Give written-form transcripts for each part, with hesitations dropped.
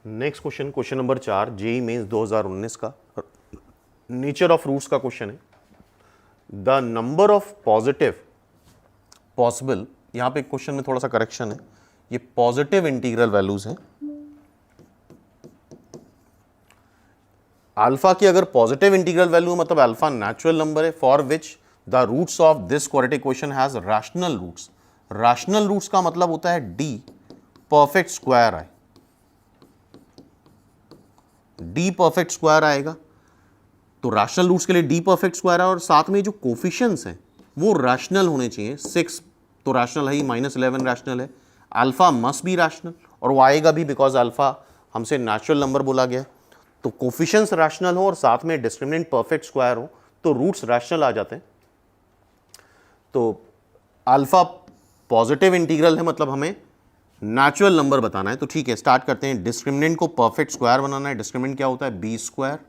Next question, question number 4, JEE Mains 2019 का nature of roots का question है। The number of positive possible, यहां पे क्वेश्चन में थोड़ा सा करेक्शन है, ये पॉजिटिव इंटीग्रल वैल्यूज हैं। अल्फा की अगर पॉजिटिव इंटीग्रल वैल्यू मतलब अल्फा नेचुरल नंबर है for which the roots of this quadratic equation has rational roots. Rational roots का मतलब होता है डी परफेक्ट स्क्वायर आए, डी परफेक्ट स्क्वायर आएगा। तो रैशनल रूट्स के लिए डी परफेक्ट स्क्वायर है और साथ में जो कोफिशिएंट्स हैं वो रैशनल होने चाहिए। 6 तो रैशनल है ही, -11 रैशनल है, अल्फा मस्ट बी रैशनल और वो आएगा भी बिकॉज अल्फा हमसे नेचुरल नंबर बोला गया। तो कोफिशिएंट्स रैशनल हो और साथ में डिस्क्रिमिनेंट परफेक्ट स्क्वायर हो तो रूट्स रैशनल आ जाते हैं। तो अल्फा पॉजिटिव इंटीग्रल है मतलब हमें नेचुरल नंबर बताना है। तो ठीक है, स्टार्ट करते हैं। डिस्क्रिमिनेंट को परफेक्ट स्क्वायर बनाना है। डिस्क्रिमिनेंट क्या होता है? B square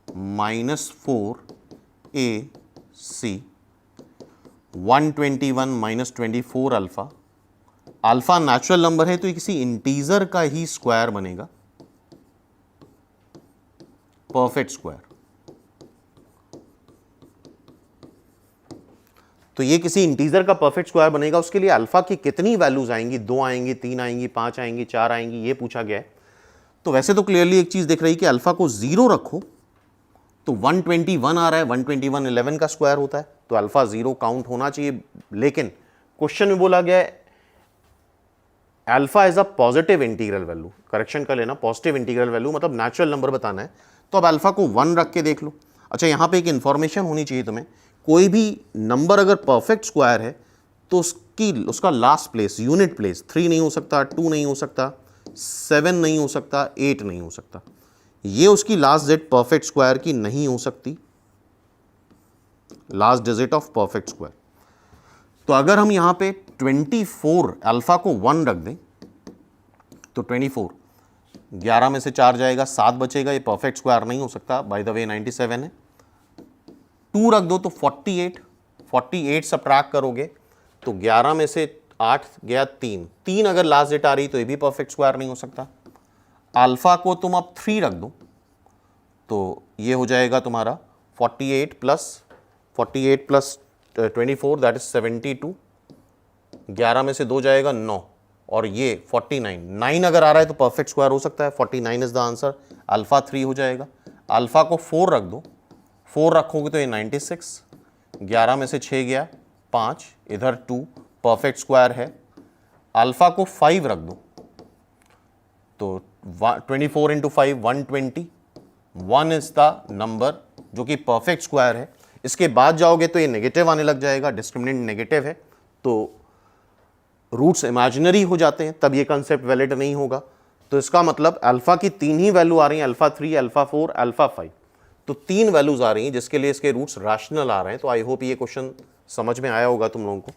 -4ac 121 -24 alpha. Alpha natural number है तो ये किसी इंटीजर का ही स्क्वायर बनेगा, परफेक्ट स्क्वायर। तो ये किसी इंटीजर का परफेक्ट स्क्वायर बनेगा। उसके लिए अल्फा की कितनी वैल्यूज आएंगी? 2 आएंगी, 3 आएंगी, 5 आएंगी, 4 आएंगी, ये पूछा गया है। तो वैसे तो क्लियरली एक चीज दिख रही कि अल्फा को 0 रखो तो 121 आ रहा है, 121 11 का स्क्वायर होता है, तो अल्फा 0 काउंट होना चाहिए। लेकिन क्वेश्चन में बोला गया है alpha is a positive integral value. Correction कर लेना, पॉजिटिव इंटीग्रल वैल्यू मतलब नेचुरल नंबर बताना है। तो अब अल्फा को 1 रख के देख लो। अच्छा, यहां पे एक इंफॉर्मेशन होनी चाहिए तुम्हें, कोई भी नंबर अगर परफेक्ट स्क्वायर है तो उसका लास्ट प्लेस, यूनिट प्लेस 3 नहीं हो सकता, 2 नहीं हो सकता, 7 नहीं हो सकता, 8 नहीं हो सकता। ये उसकी लास्ट डिजिट परफेक्ट स्क्वायर की नहीं हो सकती, last digit of perfect square. तो अगर हम यहां पे 24 अल्फा को 1 रख दें तो 24, 11 में से 4 जाएगा, 7 बचेगा, ये परफेक्ट स्क्वायर नहीं हो सकता, बाय द वे 97 है। 2 रख दो तो 48 सब्ट्रैक्ट करोगे तो 11 में से 8 गया, 3 अगर लास्ट डिजिट आ रही तो ये भी परफेक्ट स्क्वायर नहीं हो सकता। अल्फा को तुम अब 3 रख दो तो ये हो जाएगा तुम्हारा 48 प्लस 24 दैट इज 72, 11 में से 2 जाएगा 9 और ये 9 अगर आ रहा है तो परफेक्ट स्क्वायर हो सकता है। 49 इज द आंसर, अल्फा 3 हो जाएगा। अल्फा को 4 रख दो, 4 रखोगे तो ये 96, 11 में से 6 गया 5, इधर 2 परफेक्ट स्क्वायर है। अल्फा को 5 रख दो तो 24 इंटू 5 120, 1 इज द नंबर जो कि परफेक्ट स्क्वायर है। इसके बाद जाओगे तो ये नेगेटिव आने लग जाएगा, डिस्क्रिमिनेंट नेगेटिव है तो रूट्स इमेजिनरी हो जाते हैं, तब ये कंसेप्ट वैलिड नहीं होगा। तो इसका मतलब अल्फा की 3 ही वैल्यू आ रही हैं, अल्फा 3, अल्फा 4, अल्फा 5, तो 3 वैल्यूज आ रही हैं जिसके लिए इसके रूट्स रैशनल आ रहे हैं। तो आई होप ये क्वेश्चन समझ में आया होगा तुम लोगों को।